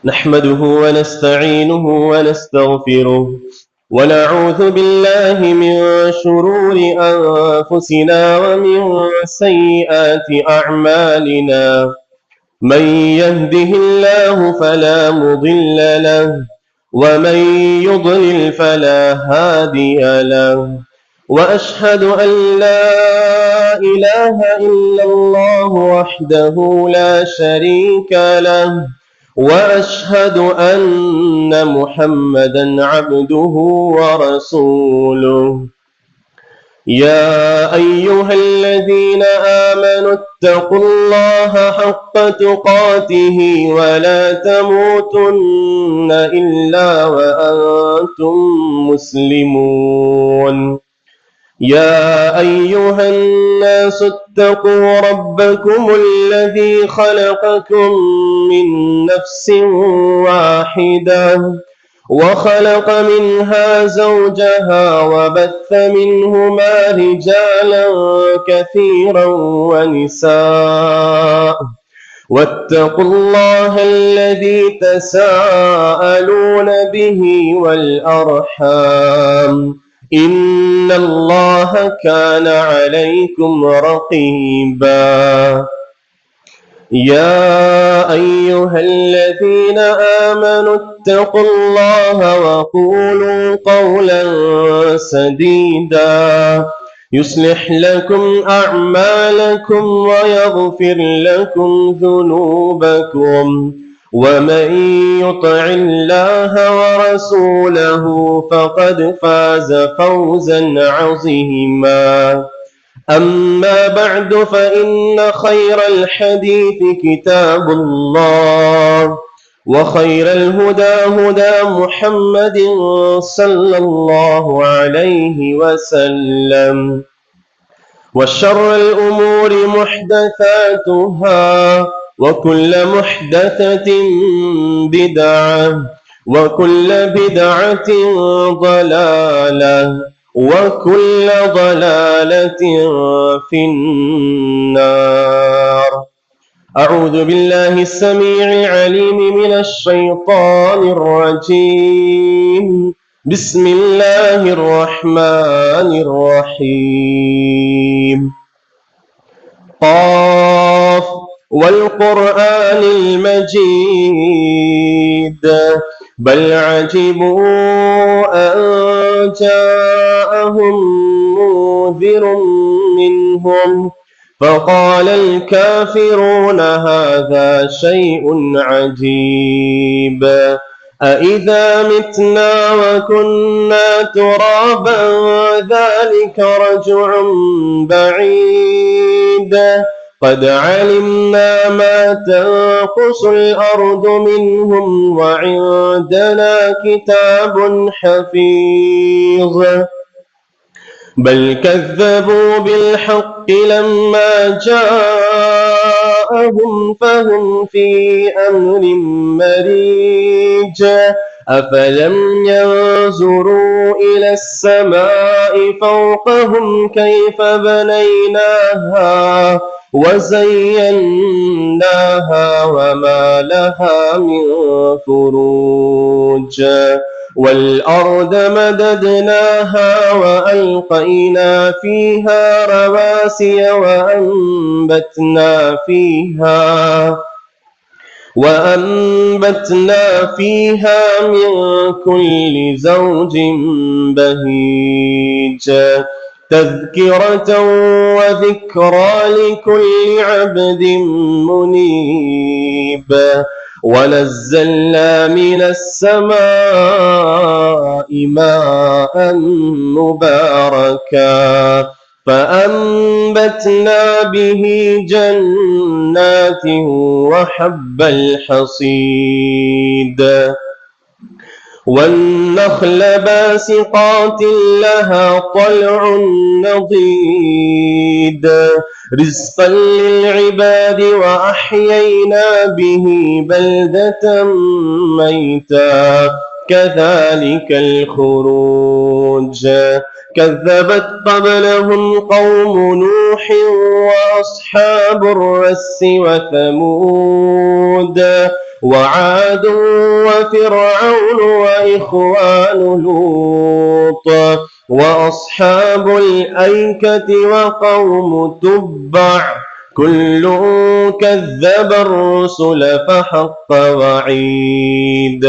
نحمده ونستعينه ونستغفره ونعوذ بالله من شرور أنفسنا ومن سيئات أعمالنا. من يهده الله فلا مضل له ومن يضلل فلا هادي له. وأشهد أن لا إله إلا الله وحده لا شريك له، وأشهد أن محمدا عبده ورسوله. يا أيها الذين آمنوا اتقوا الله حق تقاته ولا تموتن إلا وأنتم مسلمون. يا أيها الناس اتقوا ربكم الذي خلقكم من نفس واحدة وخلق منها زوجها وبث منهما رجالا كثيرا ونساء. واتقوا الله الذي تساءلون به والأرحام، إن الله كان عليكم رقيبا. يا أيها الذين آمنوا اتقوا الله وقولوا قولا سديدا يصلح لكم أعمالكم ويغفر لكم ذنوبكم، ومن يطع الله ورسوله فقد فاز فوزا عظيما. أما بعد فإن خير الحديث كتاب الله، وخير الهدى هدى محمد صلى الله عليه وسلم، وشر الأمور محدثاتها، وكل محدثة بدعة، وكل بدعة ضلالة، وكل ضلالة في النار. أعوذ بالله السميع العليم من الشيطان الرجيم. بسم الله الرحمن الرحيم. قاف والقرآن المجيد بل عجبوا أن جاءهم منذر منهم فقال الكافرون هذا شيء عجيب. أإذا متنا وكنا ترابا ذلك رجع بعيد. قد علمنا ما تنقص الأرض منهم وعندنا كتاب حفيظ. بل كذبوا بالحق لما جاءهم فهم في أمر مريج. أفلم ينظروا إلى السماء فوقهم كيف بنيناها وزيناها وما لها من فروج. والأرض مددناها وألقينا فيها رواسي وأنبتنا فيها من كل زوج بهيج. تذكرة وذكرى لكل عبد منيب. ونزلنا من السماء ماء مباركا فأنبتنا به جنات وحب الحصيد. والنخل باسقات لها طلع نضيد رزقا للعباد وأحيينا به بلدة ميتا كذلك الخروج. كذبت قبلهم قوم نوح وأصحاب الرس وثمود وعاد وفرعون وإخوان لوط وأصحاب الأيكة وقوم تبع كل كذب الرسل فحق وعيد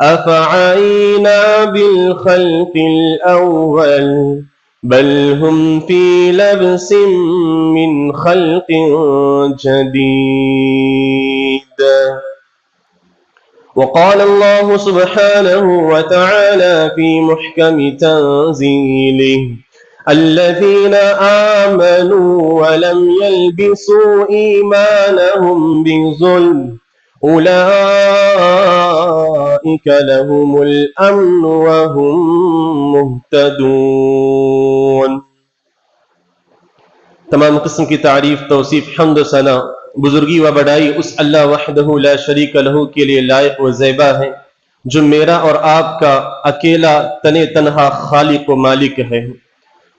أفعينا بالخلق الأول بل هم في لبس من خلق جديد. وقال الله سبحانه وتعالى في محكم تنزيله الذين آمنوا ولم يلبسوا إيمانهم بظلم أولئك لهم الأمن وهم مهتدون. تمام قسم کی تعریف، توصیف، حمد و ثنا، بزرگی و بڑائی اس اللہ وحدہ لا شریک لہ کے لیے لائق و زیبا ہے جو میرا اور آپ کا اکیلا تنے تنہا خالق و مالک ہے۔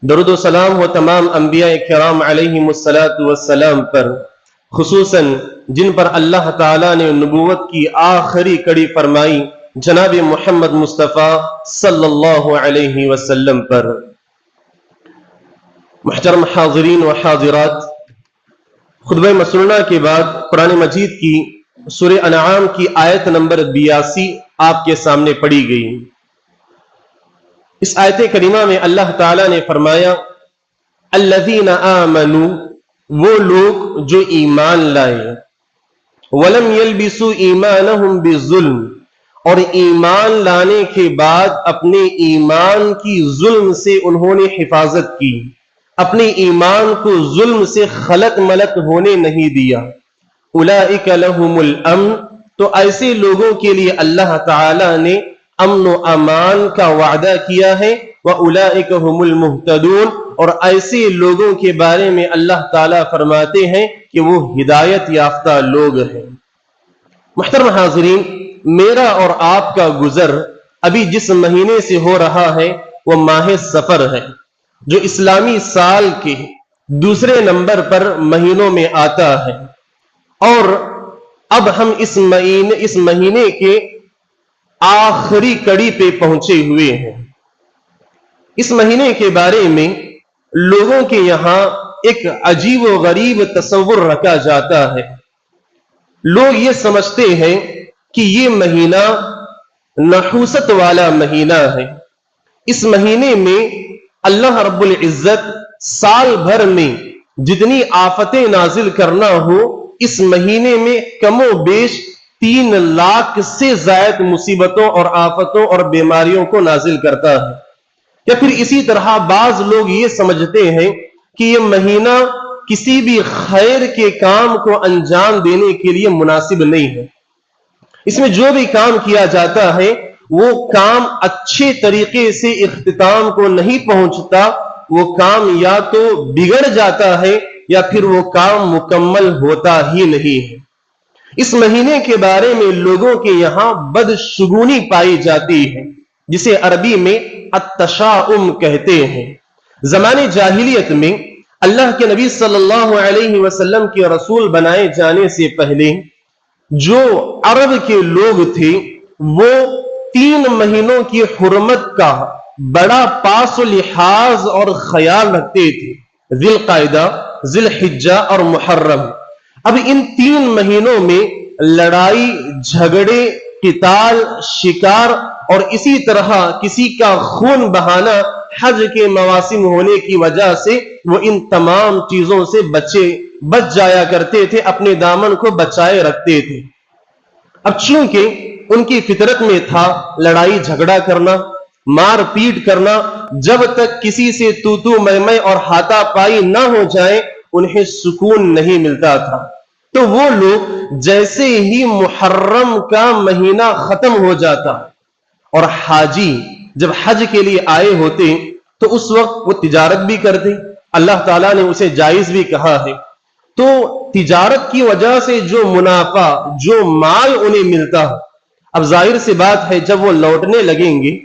درود و سلام ہو تمام انبیاء کرام علیہم السلام پر، خصوصاً جن پر اللہ تعالیٰ نے نبوت کی آخری کڑی فرمائی، جناب محمد مصطفیٰ صلی اللہ علیہ وسلم پر۔ محترم حاضرین و حاضرات، خطبہ مسنونہ کے بعد قرآن مجید کی سورہ انعام کی آیت نمبر 82 آپ کے سامنے پڑھی گئی۔ اس آیت کریمہ میں اللہ تعالیٰ نے فرمایا الذین آمنوا، وہ لوگ جو ایمان لائے، ولم یلبسوا ایمانہم بالظلم، اور ایمان لانے کے بعد اپنے ایمان کی ظلم سے انہوں نے حفاظت کی، اپنے ایمان کو ظلم سے خلط ملط ہونے نہیں دیا۔ اولئک لہم الامن، تو ایسے لوگوں کے لیے اللہ تعالی نے امن و امان کا وعدہ کیا ہے۔ وَأُولَئِكَ هُمُ الْمُهْتَدُونَ، اور ایسے لوگوں کے بارے میں اللہ تعالیٰ فرماتے ہیں کہ وہ ہدایت یافتہ لوگ ہیں۔ محترم حاضرین، میرا اور آپ کا گزر ابھی جس مہینے سے ہو رہا ہے وہ ماہ سفر ہے، جو اسلامی سال کے دوسرے نمبر پر مہینوں میں آتا ہے، اور اب ہم اس مہینے کے آخری کڑی پہ پہنچے ہوئے ہیں۔ اس مہینے کے بارے میں لوگوں کے یہاں ایک عجیب و غریب تصور رکھا جاتا ہے۔ لوگ یہ سمجھتے ہیں کہ یہ مہینہ نحوست والا مہینہ ہے۔ اس مہینے میں اللہ رب العزت سال بھر میں جتنی آفتیں نازل کرنا ہو، اس مہینے میں کم و بیش 3 لاکھ سے زائد مصیبتوں اور آفتوں اور بیماریوں کو نازل کرتا ہے۔ یا پھر اسی طرح بعض لوگ یہ سمجھتے ہیں کہ یہ مہینہ کسی بھی خیر کے کام کو انجام دینے کے لیے مناسب نہیں ہے۔ اس میں جو بھی کام کیا جاتا ہے وہ کام اچھے طریقے سے اختتام کو نہیں پہنچتا، وہ کام یا تو بگڑ جاتا ہے یا پھر وہ کام مکمل ہوتا ہی نہیں ہے۔ اس مہینے کے بارے میں لوگوں کے یہاں بدشگونی پائی جاتی ہے، جسے عربی میں التشاؤم کہتے ہیں۔ زمانے جاہلیت میں اللہ کے نبی صلی اللہ علیہ وسلم کے رسول بنائے جانے سے پہلے جو عرب کے لوگ تھے وہ 3 مہینوں کی حرمت کا بڑا پاس و لحاظ اور خیال رکھتے تھے، ذی القعدہ، ذی الحجہ اور محرم۔ اب ان 3 مہینوں میں لڑائی، جھگڑے، قتال، شکار اور اسی طرح کسی کا خون بہانا حج کے مواسم ہونے کی وجہ سے وہ ان تمام چیزوں سے بچ جایا کرتے تھے، اپنے دامن کو بچائے رکھتے تھے۔ اب چونکہ ان کی فطرت میں تھا لڑائی جھگڑا کرنا، مار پیٹ کرنا، جب تک کسی سے تو میں اور ہاتھا پائی نہ ہو جائے انہیں سکون نہیں ملتا تھا۔ تو وہ لوگ جیسے ہی محرم کا مہینہ ختم ہو جاتا اور حاجی جب حج کے لیے آئے ہوتے تو اس وقت وہ تجارت بھی کرتے، اللہ تعالیٰ نے اسے جائز بھی کہا ہے۔ تو تجارت کی وجہ سے جو منافع، جو مال انہیں ملتا، اب ظاہر سی بات ہے جب وہ لوٹنے لگیں گے،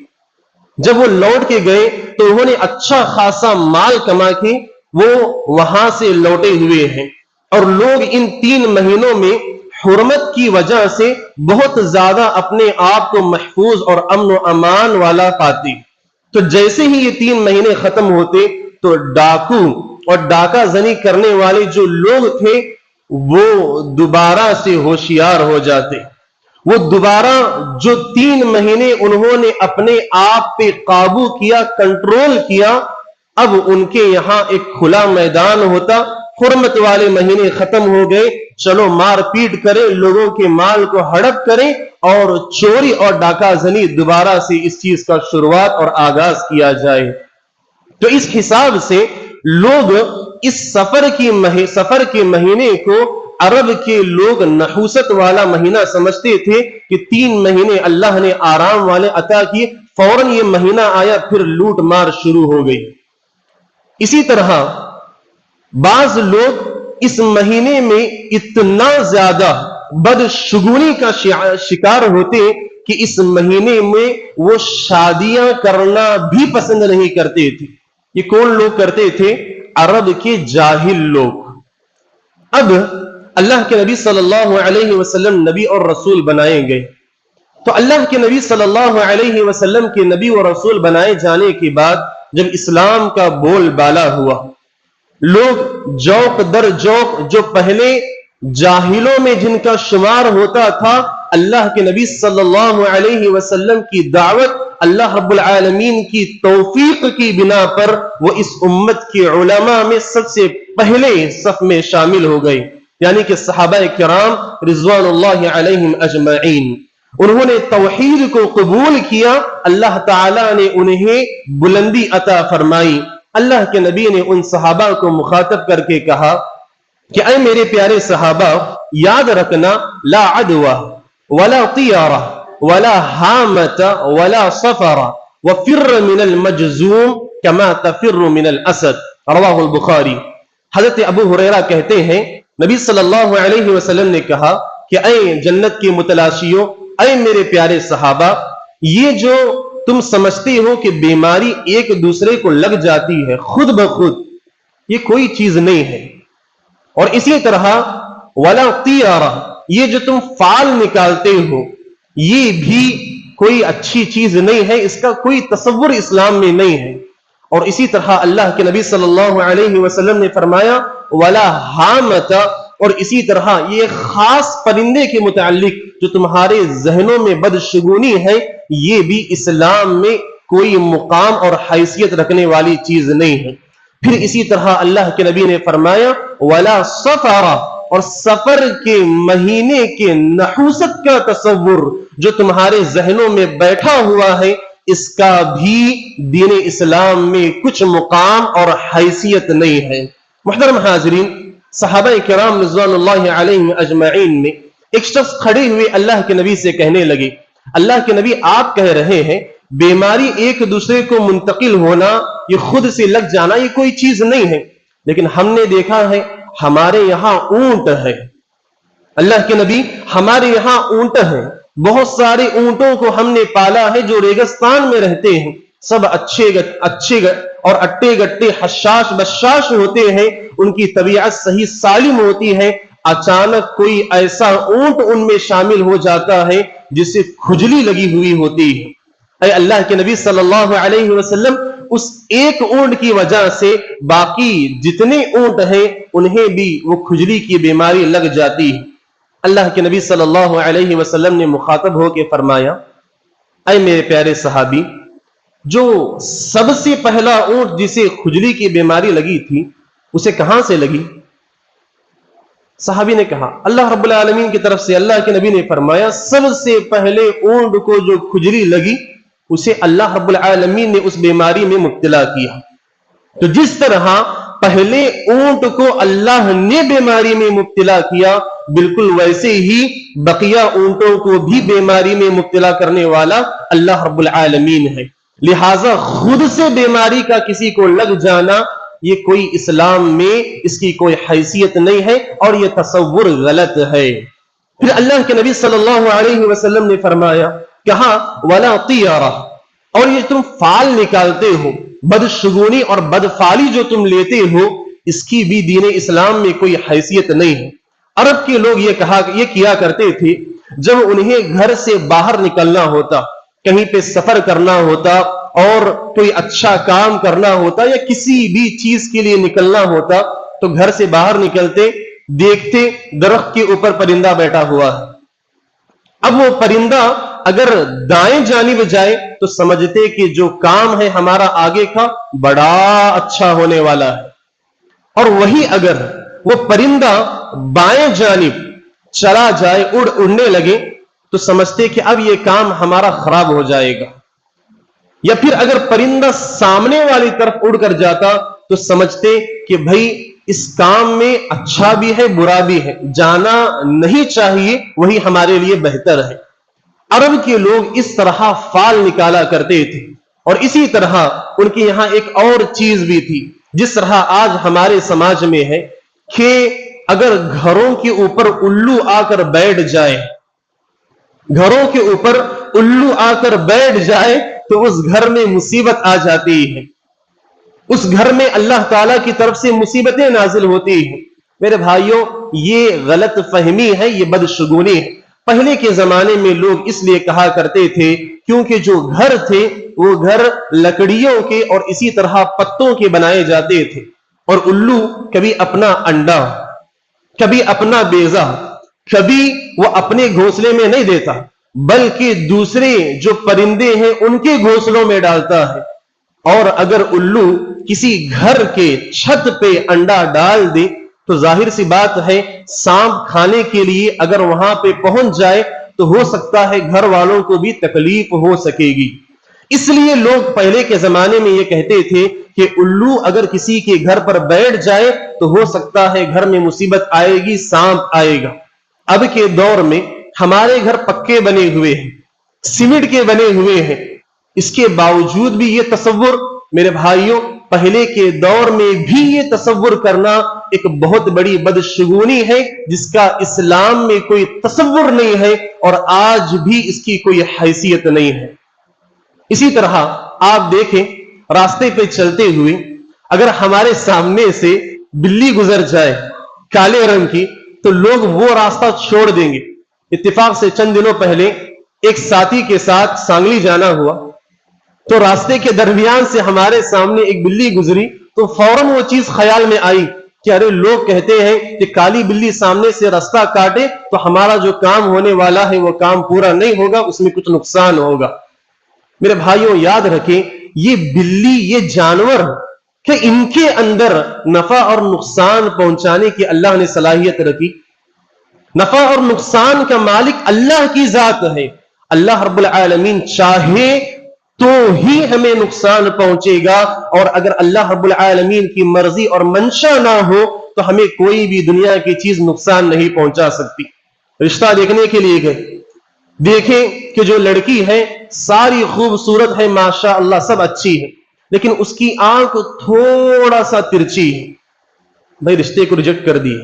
جب وہ لوٹ کے گئے تو انہوں نے اچھا خاصا مال کما کے وہ وہاں سے لوٹے ہوئے ہیں۔ اور لوگ ان 3 مہینوں میں حرمت کی وجہ سے بہت زیادہ اپنے آپ کو محفوظ اور امن و امان والا پاتے. تو جیسے ہی یہ 3 مہینے ختم ہوتے تو ڈاکو اور ڈاکہ زنی کرنے والے جو لوگ تھے وہ دوبارہ سے ہوشیار ہو جاتے. وہ دوبارہ جو 3 مہینے انہوں نے اپنے آپ پہ قابو کیا، کنٹرول کیا، اب ان کے یہاں ایک کھلا میدان ہوتا. حرمت والے مہینے ختم ہو گئے، چلو مار پیٹ کریں، لوگوں کے مال کو ہڑپ کریں اور چوری اور ڈاکہ زنی دوبارہ سے اس چیز کا شروعات اور آغاز کیا جائے. تو اس حساب سے لوگ اس سفر کے مہینے کو عرب کے لوگ نحوست والا مہینہ سمجھتے تھے کہ 3 مہینے اللہ نے آرام والے عطا کیے، فوراً یہ مہینہ آیا، پھر لوٹ مار شروع ہو گئی. اسی طرح بعض لوگ اس مہینے میں اتنا زیادہ بدشگونی کا شکار ہوتے کہ اس مہینے میں وہ شادیاں کرنا بھی پسند نہیں کرتے تھے. یہ کون لوگ کرتے تھے؟ عرب کے جاہل لوگ. اب اللہ کے نبی صلی اللہ علیہ وسلم نبی اور رسول بنائے گئے. تو اللہ کے نبی صلی اللہ علیہ وسلم کے نبی اور رسول بنائے جانے کے بعد جب اسلام کا بول بالا ہوا، لوگ جوق در جوق جو پہلے جاہلوں میں جن کا شمار ہوتا تھا، اللہ کے نبی صلی اللہ علیہ وسلم کی دعوت اللہ رب العالمین کی توفیق کی بنا پر وہ اس امت کے علماء میں سب سے پہلے صف میں شامل ہو گئے، یعنی کہ صحابہ کرام رضوان اللہ علیہم اجمعین. انہوں نے توحید کو قبول کیا، اللہ تعالیٰ نے انہیں بلندی عطا فرمائی. اللہ کے نبی نے ان صحابہ کو مخاطب کر کے کہا کہ اے میرے پیارے صحابہ، یاد رکھنا، لا عدوہ ولا طیارہ ولا حامت ولا صفر وفر من المجزوم کما تفر من الاسد، رواہ البخاری. حضرت ابو ہریرہ کہتے ہیں نبی صلی اللہ علیہ وسلم نے کہا کہ اے جنت کے متلاشیوں، اے میرے پیارے صحابہ، یہ جو تم سمجھتے ہو کہ بیماری ایک دوسرے کو لگ جاتی ہے خود بخود، یہ کوئی چیز نہیں ہے. اور اسی طرح ولا طیارہ، یہ جو تم فال نکالتے ہو یہ بھی کوئی اچھی چیز نہیں ہے، اس کا کوئی تصور اسلام میں نہیں ہے. اور اسی طرح اللہ کے نبی صلی اللہ علیہ وسلم نے فرمایا ولا حامت، اور اسی طرح یہ خاص پرندے کے متعلق جو تمہارے ذہنوں میں بدشگونی ہے، یہ بھی اسلام میں کوئی مقام اور حیثیت رکھنے والی چیز نہیں ہے. پھر اسی طرح اللہ کے نبی نے فرمایا ولا صفر، اور سفر کے مہینے کے نحوست کا تصور جو تمہارے ذہنوں میں بیٹھا ہوا ہے، اس کا بھی دین اسلام میں کچھ مقام اور حیثیت نہیں ہے. محترم حاضرین، صحابہ کرام رضوان اللہ علیہم اجمعین میں ایک شخص کھڑے ہوئے اللہ کے نبی سے کہنے لگے، اللہ کے نبی آپ کہہ رہے ہیں بیماری ایک دوسرے کو منتقل ہونا، یہ خود سے لگ جانا، یہ کوئی چیز نہیں ہے، لیکن ہم نے دیکھا ہے ہمارے یہاں اونٹ ہے. اللہ کے نبی ہمارے یہاں اونٹ ہیں، بہت سارے اونٹوں کو ہم نے پالا ہے جو ریگستان میں رہتے ہیں، سب اچھے اور اٹے گٹے حشاش بشاش ہوتے ہیں، ان کی طبیعت صحیح سالم ہوتی ہے. اچانک کوئی ایسا اونٹ ان میں شامل ہو جاتا ہے جسے کھجلی لگی ہوئی ہوتی ہے. اے اللہ کے نبی صلی اللہ علیہ وسلم، اس ایک اونٹ کی وجہ سے باقی جتنے اونٹ ہیں انہیں بھی وہ کھجلی کی بیماری لگ جاتی ہے. اللہ کے نبی صلی اللہ علیہ وسلم نے مخاطب ہو کے فرمایا اے میرے پیارے صحابی، جو سب سے پہلا اونٹ جسے کھجلی کی بیماری لگی تھی اسے کہاں سے لگی؟ صحابی نے کہا اللہ رب العالمین کی طرف سے. اللہ کے نبی نے فرمایا سب سے پہلے اونٹ کو جو کھجلی لگی اسے اللہ رب العالمین نے اس بیماری میں مبتلا کیا. تو جس طرح پہلے اونٹ کو اللہ نے بیماری میں مبتلا کیا، بالکل ویسے ہی بقیہ اونٹوں کو بھی بیماری میں مبتلا کرنے والا اللہ رب العالمین ہے. لہذا خود سے بیماری کا کسی کو لگ جانا، یہ کوئی اسلام میں اس کی کوئی حیثیت نہیں ہے اور یہ تصور غلط ہے. پھر اللہ کے نبی صلی اللہ علیہ وسلم نے فرمایا، کہا ولا طیارہ، اور یہ تم فال نکالتے ہو، بدشگونی اور بدفالی جو تم لیتے ہو، اس کی بھی دین اسلام میں کوئی حیثیت نہیں ہے. عرب کے لوگ یہ کیا کرتے تھے، جب انہیں گھر سے باہر نکلنا ہوتا، کہیں پہ سفر کرنا ہوتا اور کوئی اچھا کام کرنا ہوتا یا کسی بھی چیز کے لیے نکلنا ہوتا، تو گھر سے باہر نکلتے، دیکھتے درخت کے اوپر پرندہ بیٹھا ہوا ہے۔ اب وہ پرندہ اگر دائیں جانب جائے تو سمجھتے کہ جو کام ہے ہمارا آگے کا بڑا اچھا ہونے والا ہے، اور وہی اگر وہ پرندہ بائیں جانب چلا جائے، اڑنے لگے، تو سمجھتے کہ اب یہ کام ہمارا خراب ہو جائے گا۔ یا پھر اگر پرندہ سامنے والی طرف اڑ کر جاتا تو سمجھتے کہ بھائی اس کام میں اچھا بھی ہے برا بھی ہے، جانا نہیں چاہیے، وہی ہمارے لیے بہتر ہے۔ عرب کے لوگ اس طرح فال نکالا کرتے تھے، اور اسی طرح ان کے یہاں ایک اور چیز بھی تھی، جس طرح آج ہمارے سماج میں ہے کہ اگر گھروں کے اوپر الو آ کر بیٹھ جائے، گھروں کے اوپر الو آ کر بیٹھ جائے تو اس گھر میں مصیبت آ جاتی ہے، اس گھر میں اللہ تعالیٰ کی طرف سے مصیبتیں نازل ہوتی ہیں۔ میرے بھائیوں، یہ غلط فہمی ہے، یہ بدشگونی ہے۔ پہلے کے زمانے میں لوگ اس لیے کہا کرتے تھے کیونکہ جو گھر تھے وہ گھر لکڑیوں کے اور اسی طرح پتوں کے بنائے جاتے تھے، اور الو کبھی اپنا انڈا، کبھی اپنا بیضہ، کبھی وہ اپنے گھونسلے میں نہیں دیتا بلکہ دوسرے جو پرندے ہیں ان کے گھونسلوں میں ڈالتا ہے۔ اور اگر الو کسی گھر کے چھت پہ انڈا ڈال دے تو ظاہر سی بات ہے سانپ کھانے کے لیے اگر وہاں پہ پہنچ جائے تو ہو سکتا ہے گھر والوں کو بھی تکلیف ہو سکے گی۔ اس لیے لوگ پہلے کے زمانے میں یہ کہتے تھے کہ الو اگر کسی کے گھر پر بیٹھ جائے تو ہو سکتا ہے گھر میں مصیبت آئے گی، سانپ آئے گا۔ اب کے دور میں ہمارے گھر پکے بنے ہوئے ہیں، سیمنٹ کے بنے ہوئے ہیں، اس کے باوجود بھی یہ تصور، میرے بھائیوں، پہلے کے دور میں بھی یہ تصور کرنا ایک بہت بڑی بدشگونی ہے، جس کا اسلام میں کوئی تصور نہیں ہے اور آج بھی اس کی کوئی حیثیت نہیں ہے۔ اسی طرح آپ دیکھیں راستے پہ چلتے ہوئے اگر ہمارے سامنے سے بلی گزر جائے کالے رنگ کی تو لوگ وہ راستہ چھوڑ دیں گے۔ اتفاق سے چند دنوں پہلے ایک ساتھی کے ساتھ سانگلی جانا ہوا تو راستے کے درمیان سے ہمارے سامنے ایک بلی گزری تو فوراً وہ چیز خیال میں آئی کہ ارے لوگ کہتے ہیں کہ کالی بلی سامنے سے راستہ کاٹے تو ہمارا جو کام ہونے والا ہے وہ کام پورا نہیں ہوگا، اس میں کچھ نقصان ہوگا۔ میرے بھائیوں یاد رکھیں، یہ بلی، یہ جانور کہ ان کے اندر نفع اور نقصان پہنچانے کی اللہ نے صلاحیت رکھی۔ نفع اور نقصان کا مالک اللہ کی ذات ہے۔ اللہ رب العالمین چاہے تو ہی ہمیں نقصان پہنچے گا، اور اگر اللہ رب العالمین کی مرضی اور منشا نہ ہو تو ہمیں کوئی بھی دنیا کی چیز نقصان نہیں پہنچا سکتی۔ رشتہ دیکھنے کے لیے گئے، دیکھیں کہ جو لڑکی ہے ساری خوبصورت ہے، ماشاء اللہ سب اچھی ہے، لیکن اس کی آنکھ تھوڑا سا ترچی ہے۔ بھائی رشتے کو ریجیکٹ کر دی۔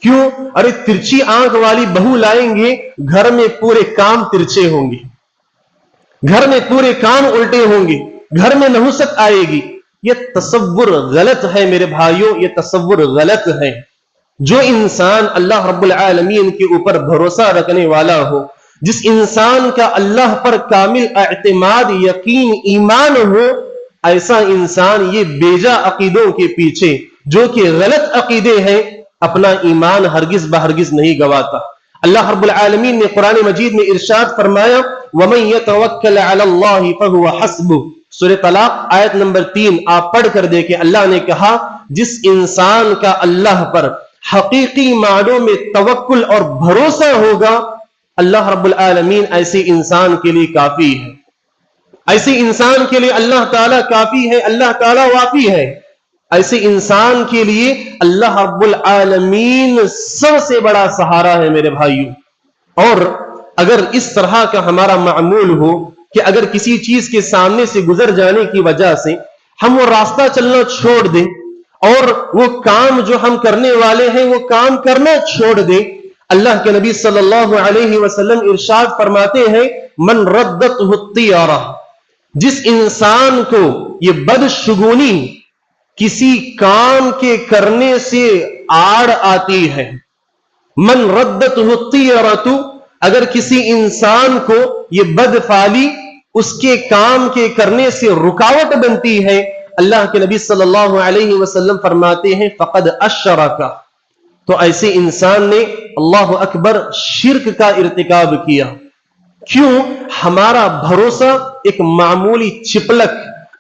کیوں؟ ارے ترچی آنکھ والی بہو لائیں گے، گھر میں پورے کام ترچے ہوں گے، گھر میں پورے کام الٹے ہوں گے، گھر میں نحوست آئے گی۔ یہ تصور غلط ہے میرے بھائیوں، یہ تصور غلط ہے۔ جو انسان اللہ رب العالمین کے اوپر بھروسہ رکھنے والا ہو، جس انسان کا اللہ پر کامل اعتماد، یقین، ایمان ہو، ایسا انسان یہ بیجا عقیدوں کے پیچھے جو کہ غلط عقیدے ہیں اپنا ایمان ہرگز بہرگز نہیں گواتا۔ اللہ رب العالمین نے قرآن مجید میں ارشاد فرمایا وَمَن يَتَوَكَّلْ عَلَى اللَّهِ فَهُوَ حَسْبُهُ، سورہ طلاق آیت نمبر 3 آپ پڑھ کر دیکھیں۔ اللہ نے کہا جس انسان کا اللہ پر حقیقی معنوں میں توکل اور بھروسہ ہوگا، اللہ رب العالمین ایسے انسان کے لیے کافی ہے، ایسے انسان کے لیے اللہ تعالیٰ کافی ہے، اللہ تعالیٰ وافی ہے۔ ایسے انسان کے لیے اللہ رب العالمین سب سے بڑا سہارا ہے میرے بھائیوں۔ اور اگر اس طرح کا ہمارا معمول ہو کہ اگر کسی چیز کے سامنے سے گزر جانے کی وجہ سے ہم وہ راستہ چلنا چھوڑ دیں اور وہ کام جو ہم کرنے والے ہیں وہ کام کرنا چھوڑ دیں، اللہ کے نبی صلی اللہ علیہ وسلم ارشاد فرماتے ہیں من ردتہ الطیارہ، جس انسان کو یہ بدشگونی کسی کام کے کرنے سے آڑ آتی ہے، من ردته الطیرۃ، اگر کسی انسان کو یہ بدفعلی اس کے کام کے کرنے سے رکاوٹ بنتی ہے، اللہ کے نبی صلی اللہ علیہ وسلم فرماتے ہیں فقد اشرک، تو ایسے انسان نے اللہ اکبر شرک کا ارتکاب کیا۔ کیوں؟ ہمارا بھروسہ ایک معمولی چپلک،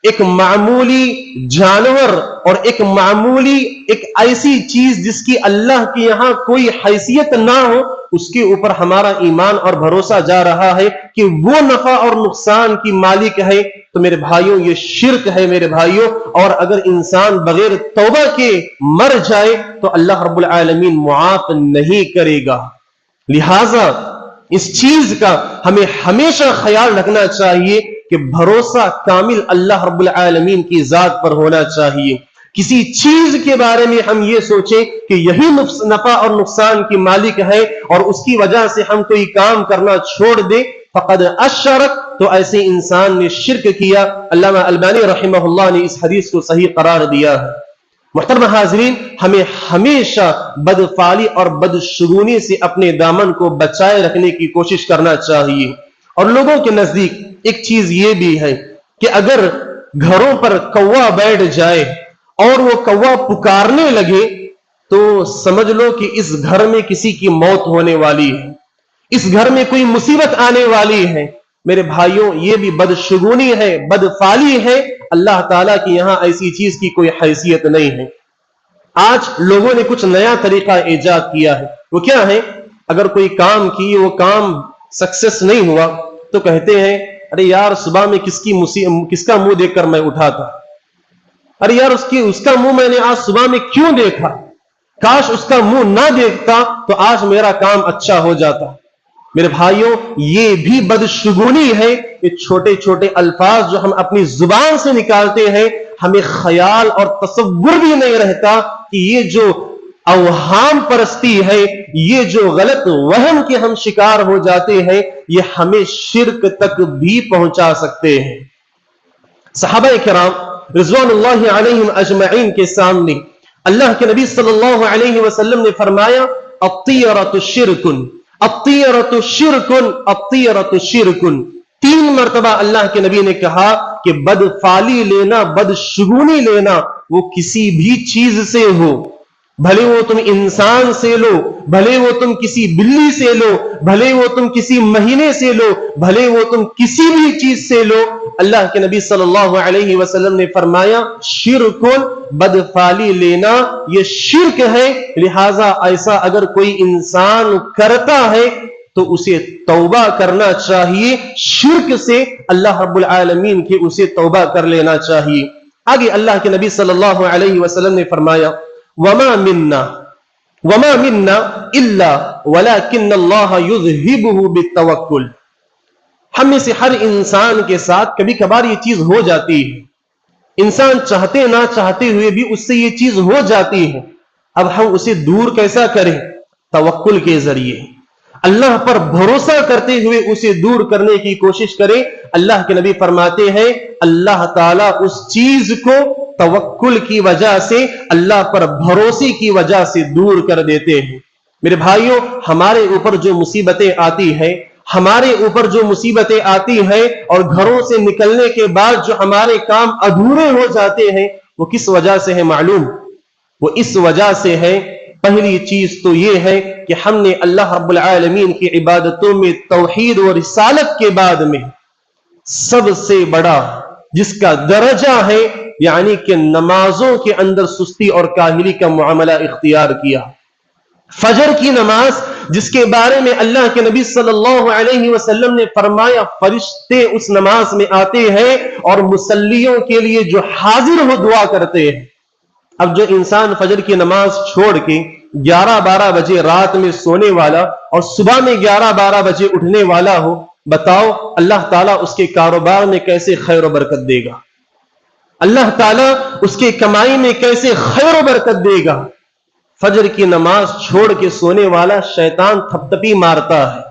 ایک معمولی جانور اور ایک معمولی ایک ایسی چیز جس کی اللہ کے یہاں کوئی حیثیت نہ ہو، اس کے اوپر ہمارا ایمان اور بھروسہ جا رہا ہے کہ وہ نفع اور نقصان کی مالک ہے، تو میرے بھائیوں یہ شرک ہے میرے بھائیوں۔ اور اگر انسان بغیر توبہ کے مر جائے تو اللہ رب العالمین معاف نہیں کرے گا۔ لہذا اس چیز کا ہمیں ہمیشہ خیال رکھنا چاہیے کہ بھروسہ کامل اللہ رب العالمین کی ذات پر ہونا چاہیے۔ کسی چیز کے بارے میں ہم یہ سوچیں کہ یہی نفع اور نقصان کی مالک ہے اور اس کی وجہ سے ہم کوئی کام کرنا چھوڑ دیں، فقد اشرک، تو ایسے انسان نے شرک کیا۔ علامہ البانی رحمہ اللہ نے اس حدیث کو صحیح قرار دیا ہے۔ محترم حاضرین، ہمیں ہمیشہ بدفعلی اور بدشگونی سے اپنے دامن کو بچائے رکھنے کی کوشش کرنا چاہیے۔ اور لوگوں کے نزدیک ایک چیز یہ بھی ہے کہ اگر گھروں پر کوا بیٹھ جائے اور وہ کوا پکارنے لگے تو سمجھ لو کہ اس گھر میں کسی کی موت ہونے والی ہے، اس گھر میں کوئی مصیبت آنے والی ہے۔ میرے بھائیوں یہ بھی بدشگونی ہے، بدفعلی ہے۔ اللہ تعالیٰ کی یہاں ایسی چیز کی کوئی حیثیت نہیں ہے۔ آج لوگوں نے کچھ نیا طریقہ ایجاد کیا ہے۔ وہ کیا ہے؟ اگر کوئی کام کی وہ کام سکسیس نہیں ہوا تو کہتے ہیں ارے یار صبح میں کس کا منہ دیکھ کر میں اٹھا تھا، ارے یار اس کا منہ میں نے آج صبح میں کیوں دیکھا، کاش اس کا منہ نہ دیکھتا تو آج میرا کام اچھا ہو جاتا۔ میرے بھائیوں یہ بھی بدشگونی ہے۔ یہ چھوٹے چھوٹے الفاظ جو ہم اپنی زبان سے نکالتے ہیں، ہمیں خیال اور تصور بھی نہیں رہتا کہ یہ جو اوہام پرستی ہے، یہ جو غلط وہم کے ہم شکار ہو جاتے ہیں، یہ ہمیں شرک تک بھی پہنچا سکتے ہیں۔ صحابہ کرام رضوان اللہ علیہم اجمعین کے سامنے اللہ کے نبی صلی اللہ علیہ وسلم نے فرمایا الطیرۃ شرک، الطیرۃ شرک، الطیرۃ شرک۔ 3 مرتبہ اللہ کے نبی نے کہا کہ بدفعلی لینا، بدشگونی لینا، وہ کسی بھی چیز سے ہو، بھلے وہ تم انسان سے لو، بھلے وہ تم کسی بلی سے لو، بھلے وہ تم کسی مہینے سے لو، بھلے وہ تم کسی بھی چیز سے لو، اللہ کے نبی صلی اللہ علیہ وسلم نے فرمایا شرک، بدفعلی لینا یہ شرک ہے۔ لہذا ایسا اگر کوئی انسان کرتا ہے تو اسے توبہ کرنا چاہیے، شرک سے اللہ رب العالمین کی اسے توبہ کر لینا چاہیے۔ آگے اللہ کے نبی صلی اللہ علیہ وسلم نے فرمایا وما منا الا ولكن الله يذهبه بالتوکل۔ ہم میں سے ہر انسان کے ساتھ کبھی کبھار یہ چیز ہو جاتی ہے، انسان چاہتے نہ چاہتے ہوئے بھی اس سے یہ چیز ہو جاتی ہے۔ اب ہم اسے دور کیسا کریں؟ توکل کے ذریعے، اللہ پر بھروسہ کرتے ہوئے اسے دور کرنے کی کوشش کریں۔ اللہ کے نبی فرماتے ہیں اللہ تعالیٰ اس چیز کو توکل کی وجہ سے، اللہ پر بھروسے کی وجہ سے دور کر دیتے ہیں۔ میرے بھائیوں ہمارے اوپر جو مصیبتیں آتی ہیں، ہمارے اوپر جو مصیبتیں آتی ہیں اور گھروں سے نکلنے کے بعد جو ہمارے کام ادھورے ہو جاتے ہیں، وہ کس وجہ سے ہے معلوم؟ وہ اس وجہ سے ہے، پہلی چیز تو یہ ہے کہ ہم نے اللہ رب العالمین کی عبادتوں میں توحید و رسالت کے بعد میں سب سے بڑا جس کا درجہ ہے یعنی کہ نمازوں کے اندر سستی اور کاہلی کا معاملہ اختیار کیا۔ فجر کی نماز جس کے بارے میں اللہ کے نبی صلی اللہ علیہ وسلم نے فرمایا فرشتے اس نماز میں آتے ہیں اور مصلیوں کے لیے جو حاضر ہو دعا کرتے ہیں۔ اب جو انسان فجر کی نماز چھوڑ کے 11-12 بجے رات میں سونے والا اور صبح میں 11-12 بجے اٹھنے والا ہو، بتاؤ اللہ تعالیٰ اس کے کاروبار میں کیسے خیر و برکت دے گا؟ اللہ تعالیٰ اس کے کمائی میں کیسے خیر و برکت دے گا؟ فجر کی نماز چھوڑ کے سونے والا شیطان تھپتپی مارتا ہے،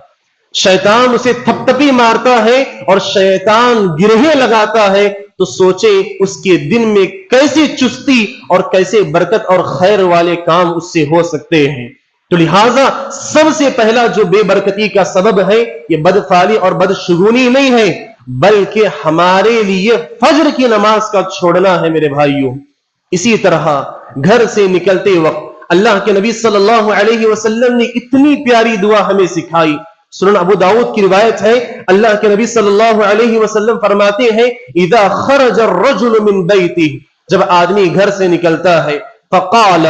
شیطان اسے تھپتپی مارتا ہے اور شیطان گرہیں لگاتا ہے، تو سوچے اس کے دن میں کیسے چستی اور کیسے برکت اور خیر والے کام اس سے ہو سکتے ہیں۔ تو لہٰذا سب سے پہلا جو بے برکتی کا سبب ہے یہ بدفعلی اور بدشگونی نہیں ہے، بلکہ ہمارے لیے فجر کی نماز کا چھوڑنا ہے میرے بھائیوں۔ اسی طرح گھر سے نکلتے وقت اللہ کے نبی صلی اللہ علیہ وسلم نے اتنی پیاری دعا ہمیں سکھائی۔ سنن ابو داؤد کی روایت ہے، اللہ کے نبی صلی اللہ علیہ وسلم فرماتے ہیں اذا خرج الرجل من بیتہ، جب آدمی گھر سے نکلتا ہے، فقال،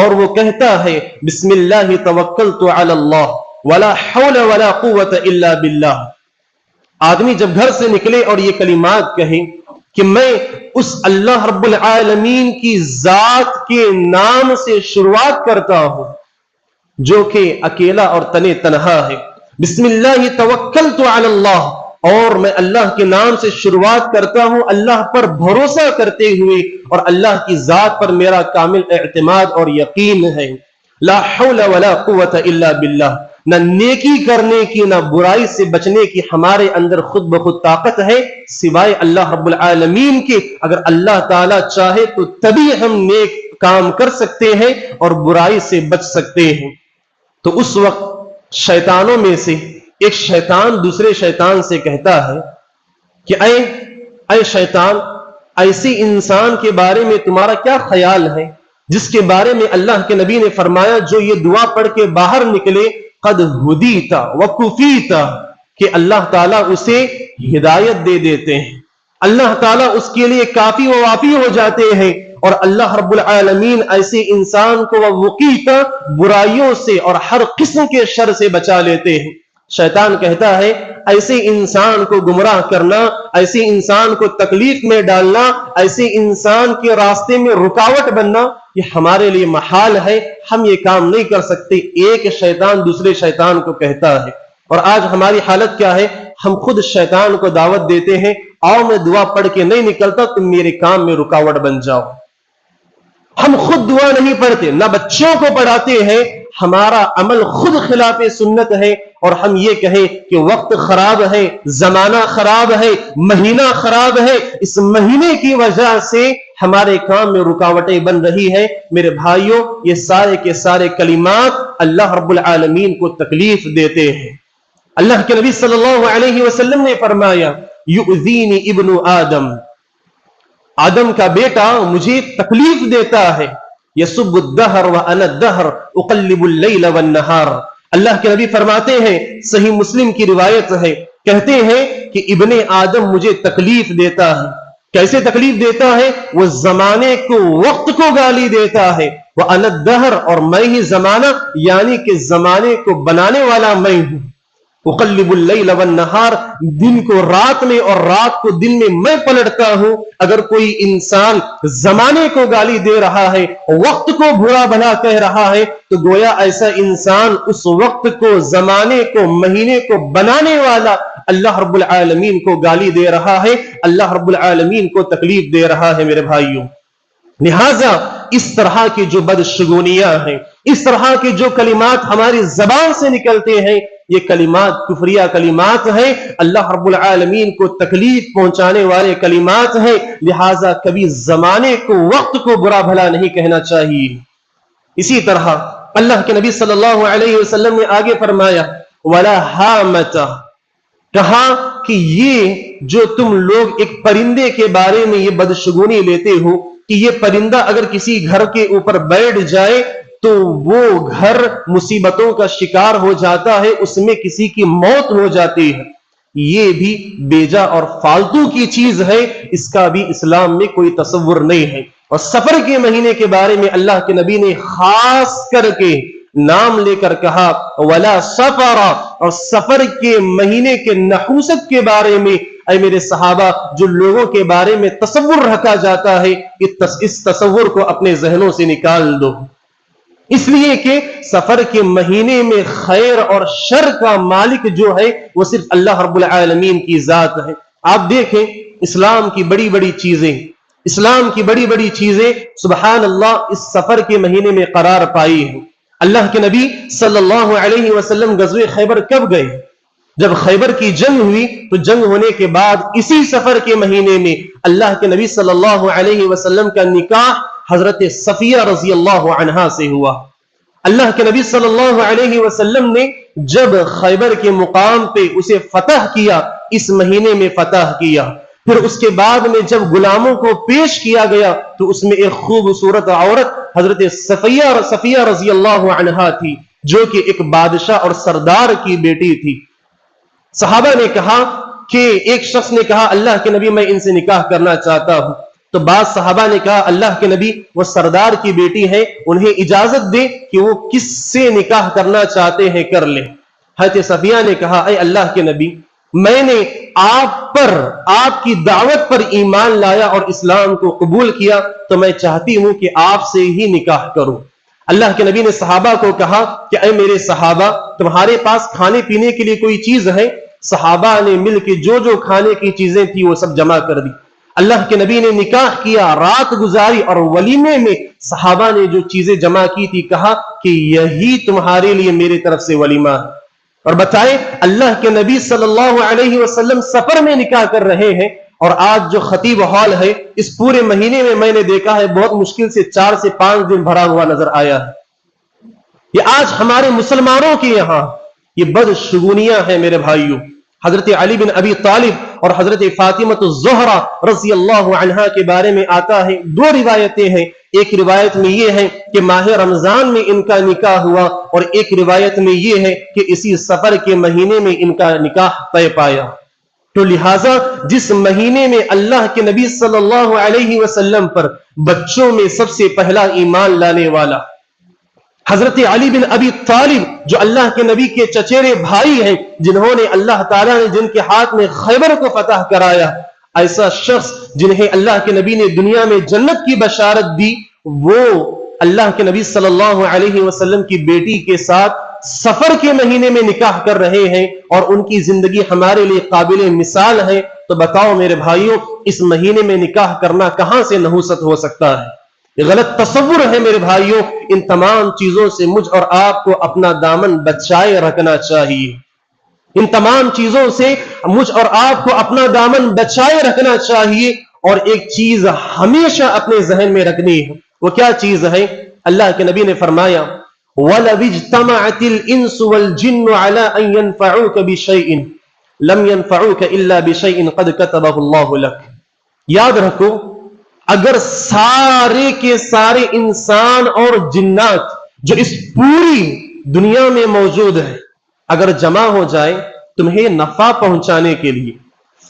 اور وہ کہتا ہے بسم اللہ توکلت علی اللہ ولا حول ولا قوت الا باللہ۔ آدمی جب گھر سے نکلے اور یہ کلمات کہے کہ میں اس اللہ رب العالمین کی ذات کے نام سے شروعات کرتا ہوں جو کہ اکیلا اور تنے تنہا ہے، بسم اللہ توکلت علی اللہ، اور میں اللہ کے نام سے شروعات کرتا ہوں اللہ پر بھروسہ کرتے ہوئے، اور اللہ کی ذات پر میرا کامل اعتماد اور یقین ہے، لا حول ولا قوت الا باللہ، نہ نیکی کرنے کی نہ برائی سے بچنے کی ہمارے اندر خود بخود طاقت ہے سوائے اللہ رب العالمین کے۔ اگر اللہ تعالی چاہے تو تبھی ہم نیک کام کر سکتے ہیں اور برائی سے بچ سکتے ہیں۔ تو اس وقت شیطانوں میں سے ایک شیطان دوسرے شیطان سے کہتا ہے کہ اے شیطان، ایسی انسان کے بارے میں تمہارا کیا خیال ہے جس کے بارے میں اللہ کے نبی نے فرمایا جو یہ دعا پڑھ کے باہر نکلے قد ہدیتا وکفیتا، کہ اللہ تعالیٰ اسے ہدایت دے دیتے ہیں، اللہ تعالیٰ اس کے لیے کافی و وافی ہو جاتے ہیں، اور اللہ رب العالمین ایسے انسان کو وقیتا، برائیوں سے اور ہر قسم کے شر سے بچا لیتے ہیں۔ شیطان کہتا ہے ایسے انسان کو گمراہ کرنا، ایسے انسان کو تکلیف میں ڈالنا، ایسے انسان کے راستے میں رکاوٹ بننا یہ ہمارے لیے محال ہے، ہم یہ کام نہیں کر سکتے۔ ایک شیطان دوسرے شیطان کو کہتا ہے، اور آج ہماری حالت کیا ہے؟ ہم خود شیطان کو دعوت دیتے ہیں، آؤ میں دعا پڑھ کے نہیں نکلتا تم میرے کام میں رکاوٹ بن جاؤ۔ ہم خود دعا نہیں پڑھتے، نہ بچوں کو پڑھاتے ہیں، ہمارا عمل خود خلاف سنت ہے، اور ہم یہ کہیں کہ وقت خراب ہے، زمانہ خراب ہے، مہینہ خراب ہے، اس مہینے کی وجہ سے ہمارے کام میں رکاوٹیں بن رہی ہے۔ میرے بھائیوں، یہ سارے کے سارے کلمات اللہ رب العالمین کو تکلیف دیتے ہیں۔ اللہ کے نبی صلی اللہ علیہ وسلم نے فرمایا یؤذینی ابن آدم، آدم کا بیٹا مجھے تکلیف دیتا ہے، یسب الدہر وانا الدہر اقلب اللیل والنہار۔ اللہ کے نبی فرماتے ہیں، صحیح مسلم کی روایت ہے، کہتے ہیں کہ ابن آدم مجھے تکلیف دیتا ہے۔ کیسے تکلیف دیتا ہے؟ وہ زمانے کو، وقت کو گالی دیتا ہے، وانا الدہر، اور میں ہی زمانہ، یعنی کہ زمانے کو بنانے والا میں ہوں، اقلب اللیل والنہار، دن کو رات میں اور رات کو دن میں میں پلٹتا ہوں۔ اگر کوئی انسان زمانے کو گالی دے رہا ہے، وقت کو برا بھلا کہہ رہا ہے، تو گویا ایسا انسان اس وقت کو، زمانے کو، مہینے کو بنانے والا اللہ رب العالمین کو گالی دے رہا ہے، اللہ رب العالمین کو تکلیف دے رہا ہے۔ میرے بھائیوں، لہذا اس طرح کی جو بدشگونیاں ہیں، اس طرح کے جو کلمات ہماری زبان سے نکلتے ہیں، یہ کلمات کفریہ کلمات ہیں، اللہ رب العالمین کو تکلیف پہنچانے والے کلمات ہیں، لہذا کبھی زمانے کو، وقت کو برا بھلا نہیں کہنا چاہیے۔ اسی طرح اللہ کے نبی صلی اللہ علیہ وسلم نے آگے فرمایا وَلَا حَامَةَ، کہا کہ یہ جو تم لوگ ایک پرندے کے بارے میں یہ بدشگونی لیتے ہو کہ یہ پرندہ اگر کسی گھر کے اوپر بیٹھ جائے تو وہ گھر مصیبتوں کا شکار ہو جاتا ہے، اس میں کسی کی موت ہو جاتی ہے، یہ بھی بیجا اور فالتو کی چیز ہے، اس کا بھی اسلام میں کوئی تصور نہیں ہے۔ اور سفر کے مہینے کے بارے میں اللہ کے نبی نے خاص کر کے نام لے کر کہا ولا سفر، اور سفر کے مہینے کے نحوست کے بارے میں اے میرے صحابہ، جو لوگوں کے بارے میں تصور رکھا جاتا ہے اس تصور کو اپنے ذہنوں سے نکال دو، اس لیے کہ سفر کے مہینے میں خیر اور شر کا مالک جو ہے وہ صرف اللہ رب العالمین کی ذات ہے۔ آپ دیکھیں اسلام کی بڑی بڑی چیزیں، اسلام کی بڑی بڑی چیزیں سبحان اللہ اس سفر کے مہینے میں قرار پائی ہیں۔ اللہ کے نبی صلی اللہ علیہ وسلم غزوہ خیبر کب گئے؟ جب خیبر کی جنگ ہوئی تو جنگ ہونے کے بعد اسی سفر کے مہینے میں اللہ کے نبی صلی اللہ علیہ وسلم کا نکاح حضرت صفیہ رضی اللہ عنہا سے ہوا۔ اللہ کے نبی صلی اللہ علیہ وسلم نے جب خیبر کے مقام پہ اسے فتح کیا، اس مہینے میں فتح کیا، پھر اس کے بعد میں جب غلاموں کو پیش کیا گیا تو اس میں ایک خوبصورت عورت حضرت صفیہ رضی اللہ عنہا تھی، جو کہ ایک بادشاہ اور سردار کی بیٹی تھی۔ صحابہ نے کہا کہ ایک شخص نے کہا اللہ کے نبی میں ان سے نکاح کرنا چاہتا ہوں، تو بعض صحابہ نے کہا اللہ کے نبی وہ سردار کی بیٹی ہے، انہیں اجازت دے کہ وہ کس سے نکاح کرنا چاہتے ہیں کر لیں۔ حضرت صفیہ نے کہا اے اللہ کے نبی، میں نے آپ پر، آپ کی دعوت پر ایمان لایا اور اسلام کو قبول کیا، تو میں چاہتی ہوں کہ آپ سے ہی نکاح کروں۔ اللہ کے نبی نے صحابہ کو کہا کہ اے میرے صحابہ، تمہارے پاس کھانے پینے کے لیے کوئی چیز ہے؟ صحابہ نے مل کے جو جو کھانے کی چیزیں تھی وہ سب جمع کر دی۔ اللہ کے نبی نے نکاح کیا، رات گزاری، اور ولیمے میں صحابہ نے جو چیزیں جمع کی تھی کہا کہ یہی تمہارے لیے میری طرف سے ولیمہ ہے۔ اور بتائیں اللہ کے نبی صلی اللہ علیہ وسلم سفر میں نکاح کر رہے ہیں، اور آج جو خطیب ہال ہے اس پورے مہینے میں میں نے دیکھا ہے بہت مشکل سے 4 سے 5 دن بھرا ہوا نظر آیا ہے۔ یہ آج ہمارے مسلمانوں کے یہاں یہ بدشگونیاں ہیں میرے بھائیوں۔ حضرت علی بن ابی طالب اور حضرت فاطمہ الزہرا رضی اللہ عنہا کے بارے میں آتا ہے، 2 روایتیں ہیں۔ ایک روایت میں یہ ہے کہ ماہ رمضان میں ان کا نکاح ہوا، اور ایک روایت میں یہ ہے کہ اسی سفر کے مہینے میں ان کا نکاح طے پایا۔ تو لہٰذا جس مہینے میں اللہ کے نبی صلی اللہ علیہ وسلم پر بچوں میں سب سے پہلا ایمان لانے والا حضرت علی بن ابی طالب، جو اللہ کے نبی کے چچیرے بھائی ہیں، جنہوں نے اللہ تعالیٰ نے جن کے ہاتھ میں خیبر کو فتح کرایا، ایسا شخص جنہیں اللہ کے نبی نے دنیا میں جنت کی بشارت دی، وہ اللہ کے نبی صلی اللہ علیہ وسلم کی بیٹی کے ساتھ سفر کے مہینے میں نکاح کر رہے ہیں، اور ان کی زندگی ہمارے لیے قابل مثال ہے۔ تو بتاؤ میرے بھائیوں، اس مہینے میں نکاح کرنا کہاں سے نحوست ہو سکتا ہے؟ یہ غلط تصور ہے میرے بھائیوں۔ ان تمام چیزوں سے مجھ اور آپ کو اپنا دامن بچائے رکھنا چاہیے۔ ان تمام چیزوں سے مجھ اور آپ کو اپنا دامن بچائے رکھنا چاہیے، اور ایک چیز ہمیشہ اپنے ذہن میں رکھنی ہے۔ وہ کیا چیز ہے؟ اللہ کے نبی نے فرمایا وَلَوِ اجْتَمَعَتِ الْإِنسُ وَالْجِنُّ عَلَىٰ أَن يَنفَعُوكَ بِشَيْءٍ لَمْ يَنفَعُوكَ إِلَّا بِشَيْءٍ قَدْ كَتَبَهُ اللَّهُ لَكَ۔ یاد رکھو، اگر سارے کے سارے انسان اور جنات جو اس پوری دنیا میں موجود ہیں، اگر جمع ہو جائے تمہیں نفع پہنچانے کے لیے،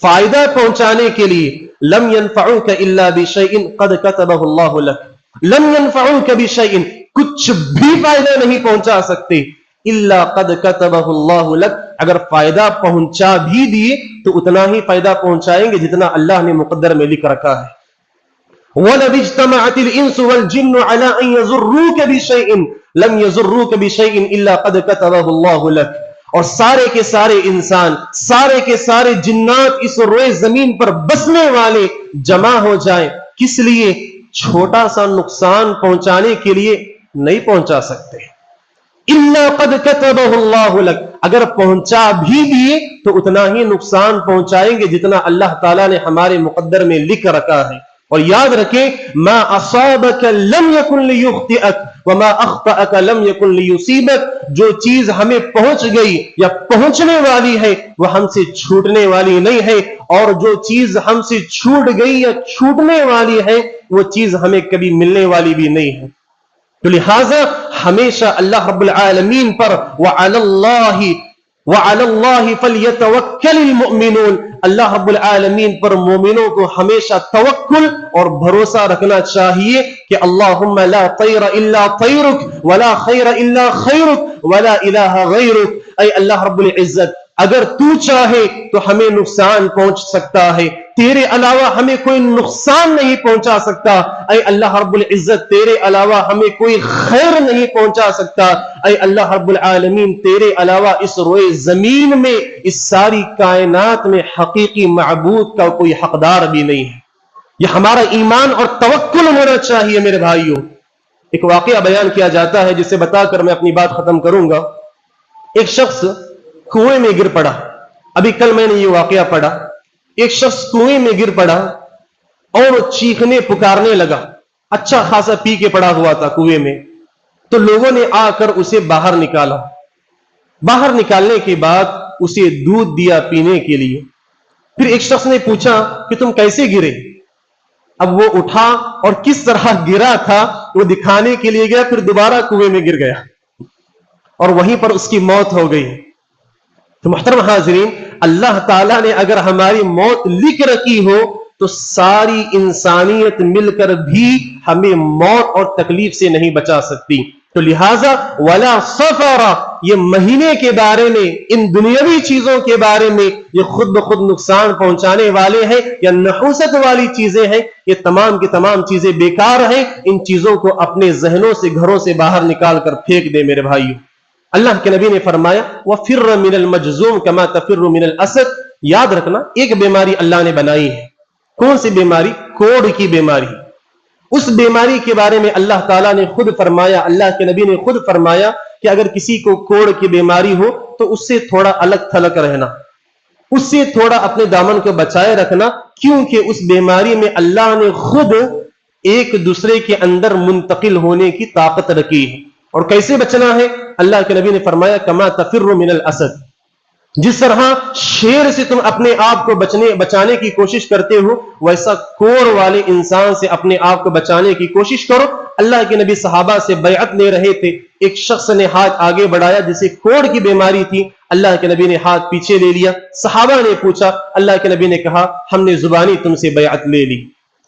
فائدہ پہنچانے کے لیے، لم ينفعوك الا بشيء قد كتبه الله لك، لم ينفعوك بشيء، کچھ بھی فائدہ نہیں پہنچا سکتے، الا قد كتبه الله لك، اگر فائدہ پہنچا بھی دیے تو اتنا ہی فائدہ پہنچائیں گے جتنا اللہ نے مقدر میں لکھ رکھا ہے۔ وَلَوِ اجْتَمَعَتِ الْإِنسُ وَالْجِنُّ عَلَىٰ أَن يَضُرُّوكَ بِشَيْءٍ لَمْ يَضُرُّوكَ بِشَيْءٍ إِلَّا قَدْ كَتَبَهُ اللَّهُ لَكَ۔ اور سارے کے سارے انسان، سارے کے سارے جنات اس روئے زمین پر بسنے والے جمع ہو جائیں، کس لیے؟ چھوٹا سا نقصان پہنچانے کے لیے نہیں پہنچا سکتے۔ إِلَّا قَدْ كَتَبَهُ اللَّهُ لَكَ، اگر پہنچا بھی دیے تو اتنا ہی نقصان پہنچائیں گے جتنا اللہ تعالیٰ نے ہمارے مقدر میں لکھ رکھا ہے۔ اور یاد رکھیں ما اصابک لم یکن لیخطئک وما اخطأک لم یکن لیصیبک، جو چیز ہمیں پہنچ گئی یا پہنچنے والی ہے وہ ہم سے چھوٹنے والی نہیں ہے، اور جو چیز ہم سے چھوٹ گئی یا چھوٹنے والی ہے وہ چیز ہمیں کبھی ملنے والی بھی نہیں ہے۔ تو لہٰذا ہمیشہ اللہ رب العالمین پر وَعَلَى اللَّهِ فَلْيَتَوَكَّلِ الْمُؤْمِنُونَ، اللہ رب العالمین پر مومنوں کو ہمیشہ توکل اور بھروسہ رکھنا چاہیے کہ اللہم لا طیر الا طیرک ولا خیر الا خیرک ولا الہ غیرک، اے اللہ رب العزت اگر تو چاہے تو ہمیں نقصان پہنچ سکتا ہے، تیرے علاوہ ہمیں کوئی نقصان نہیں پہنچا سکتا، اے اللہ رب العزت تیرے علاوہ ہمیں کوئی خیر نہیں پہنچا سکتا، اے اللہ رب العالمین تیرے علاوہ اس روئے زمین میں، اس ساری کائنات میں حقیقی معبود کا کوئی حقدار بھی نہیں ہے۔ یہ ہمارا ایمان اور توکل ہونا چاہیے میرے بھائیوں۔ ایک واقعہ بیان کیا جاتا ہے جسے بتا کر میں اپنی بات ختم کروں گا۔ ایک شخص کنویں میں گر پڑا، ابھی کل میں نے یہ واقعہ پڑھا، ایک شخص کنویں میں گر پڑا اور چیخنے پکارنے لگا، اچھا خاصا پی کے پڑا ہوا تھا کنویں میں، تو لوگوں نے آ کر اسے باہر نکالا. باہر نکالنے کے بعد اسے دودھ دیا پینے کے لیے. پھر ایک شخص نے پوچھا کہ تم کیسے گرے؟ اب وہ اٹھا اور کس طرح گرا تھا وہ دکھانے کے لیے گیا، پھر دوبارہ کنویں میں گر گیا اور وہیں پر اس کی موت ہو گئی. تو محترم حاضرین، اللہ تعالیٰ نے اگر ہماری موت لکھ رکھی ہو تو ساری انسانیت مل کر بھی ہمیں موت اور تکلیف سے نہیں بچا سکتی. تو لہٰذا ولا سفر، یہ مہینے کے بارے میں، ان دنیاوی چیزوں کے بارے میں یہ خود بخود نقصان پہنچانے والے ہیں یا نحوست والی چیزیں ہیں، یہ تمام کی تمام چیزیں بیکار ہیں. ان چیزوں کو اپنے ذہنوں سے، گھروں سے باہر نکال کر پھینک دے میرے بھائیو. اللہ کے نبی نے فرمایا وَفِرَّ مِنَ الْمَجْزُومِ كَمَا تَفِرُّ مِنَ الْأَسَدِ. یاد رکھنا ایک بیماری اللہ نے بنائی ہے. کون سی بیماری؟ کوڑ کی بیماری. اس بیماری کے بارے میں اللہ تعالیٰ نے خود فرمایا، اللہ کے نبی نے خود فرمایا کہ اگر کسی کو کوڑ کی بیماری ہو تو اس سے تھوڑا الگ تھلگ رہنا، اس سے تھوڑا اپنے دامن کو بچائے رکھنا، کیونکہ اس بیماری میں اللہ نے خود ایک دوسرے کے اندر منتقل ہونے کی طاقت رکھی ہے. اور کیسے بچنا ہے؟ اللہ کے نبی نے فرمایا کما تفر من الاسد. جس طرح شیر سے تم اپنے آپ کو بچانے کی کوشش کرتے ہو، ویسا کوڑ والے انسان سے اپنے آپ کو بچانے کی کوشش کرو. اللہ کے نبی صحابہ سے بیعت لے رہے تھے، ایک شخص نے ہاتھ آگے بڑھایا جسے کوڑ کی بیماری تھی. اللہ کے نبی نے ہاتھ پیچھے لے لیا. صحابہ نے پوچھا، اللہ کے نبی نے کہا ہم نے زبانی تم سے بیعت لے لی.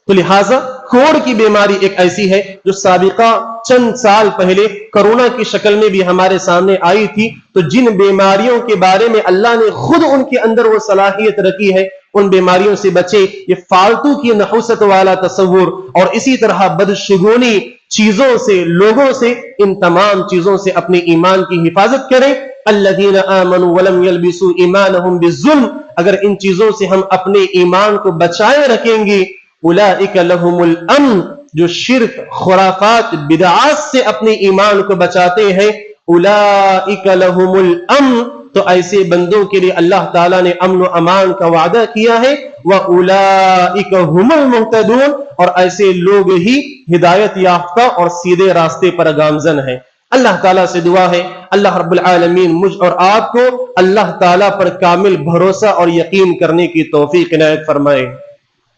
تو لہٰذا کوڑ کی بیماری ایک ایسی ہے جو سابقہ چند سال پہلے کرونا کی شکل میں بھی ہمارے سامنے آئی تھی. تو جن بیماریوں کے بارے میں اللہ نے خود ان کے اندر وہ صلاحیت رکھی ہے، ان بیماریوں سے بچے. یہ فالتو کی نحوست والا تصور اور اسی طرح بدشگونی چیزوں سے، لوگوں سے، ان تمام چیزوں سے اپنے ایمان کی حفاظت کریں. الذین آمنوا ولم یلبسوا ایمانہم بالظلم. اگر ان چیزوں سے ہم اپنے ایمان کو بچائے رکھیں گے، اولئک لہم الامن، جو شرک، خرافات، بدعات سے اپنے ایمان کو بچاتے ہیں، اولئک لہم الامن، تو ایسے بندوں کے لیے اللہ تعالیٰ نے امن و امان کا وعدہ کیا ہے. وَأُولَئِكَ هُمُ الْمُهْتَدُونَ، اور ایسے لوگ ہی ہدایت یافتہ اور سیدھے راستے پر گامزن ہیں. اللہ تعالیٰ سے دعا ہے اللہ رب العالمین مجھ اور آپ کو اللہ تعالیٰ پر کامل بھروسہ اور یقین کرنے کی توفیق عنایت فرمائے.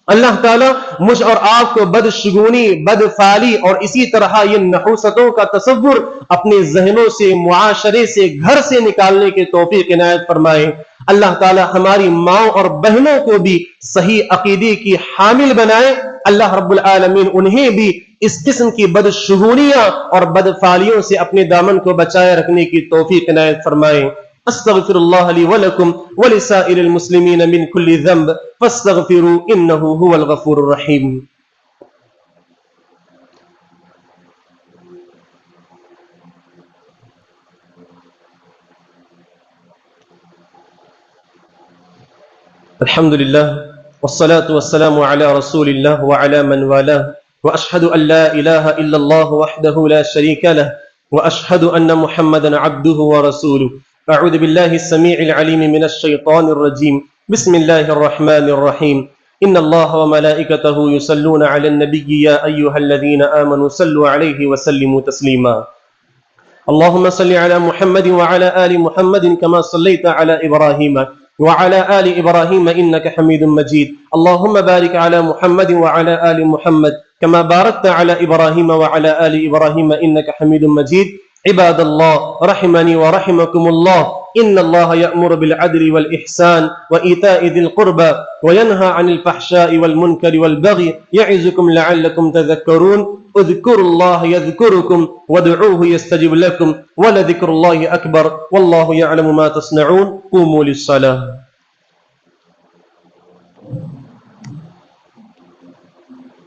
اللہ تعالیٰ مجھ اور آپ کو بدشگونی، بدفعلی اور اسی طرح یہ نحوستوں کا تصور اپنے ذہنوں سے، معاشرے سے، گھر سے نکالنے کی توفیق عنایت فرمائے. اللہ تعالیٰ ہماری ماں اور بہنوں کو بھی صحیح عقیدے کی حامل بنائے. اللہ رب العالمین انہیں بھی اس قسم کی بدشگونیاں اور بدفعلیوں سے اپنے دامن کو بچائے رکھنے کی توفیق عنایت فرمائے. استغفر الله لي ولكم ولسائر المسلمين من كل ذنب فاستغفروا انه هو الغفور الرحيم. الحمد لله والصلاة والسلام على رسول الله وعلى من والاه واشهد ان لا اله الا الله وحده لا شريك له واشهد ان محمدا عبده ورسوله. أعوذ بالله السميع العليم من الشيطان الرجيم. بسم الله الرحمن الرحيم. إن الله وملائكته يصلون على النبي يا أيها الذين آمنوا صلوا عليه وسلموا تسليما. اللهم صل على محمد وعلى آل محمد كما صليت على إبراهيم وعلى آل إبراهيم إنك حميد مجيد. اللهم بارك على محمد وعلى آل محمد كما باركت على إبراهيم وعلى آل إبراهيم إنك حميد مجيد. عباد الله رحمني ورحمكم الله، إن الله يأمر بالعدل والإحسان وإيتاء ذي القربى وينهى عن الفحشاء والمنكر والبغي يعظكم لعلكم تذكرون. اذكروا الله يذكركم وادعوه يستجب لكم ولذكر الله أكبر والله يعلم ما تصنعون. قوموا للصلاة.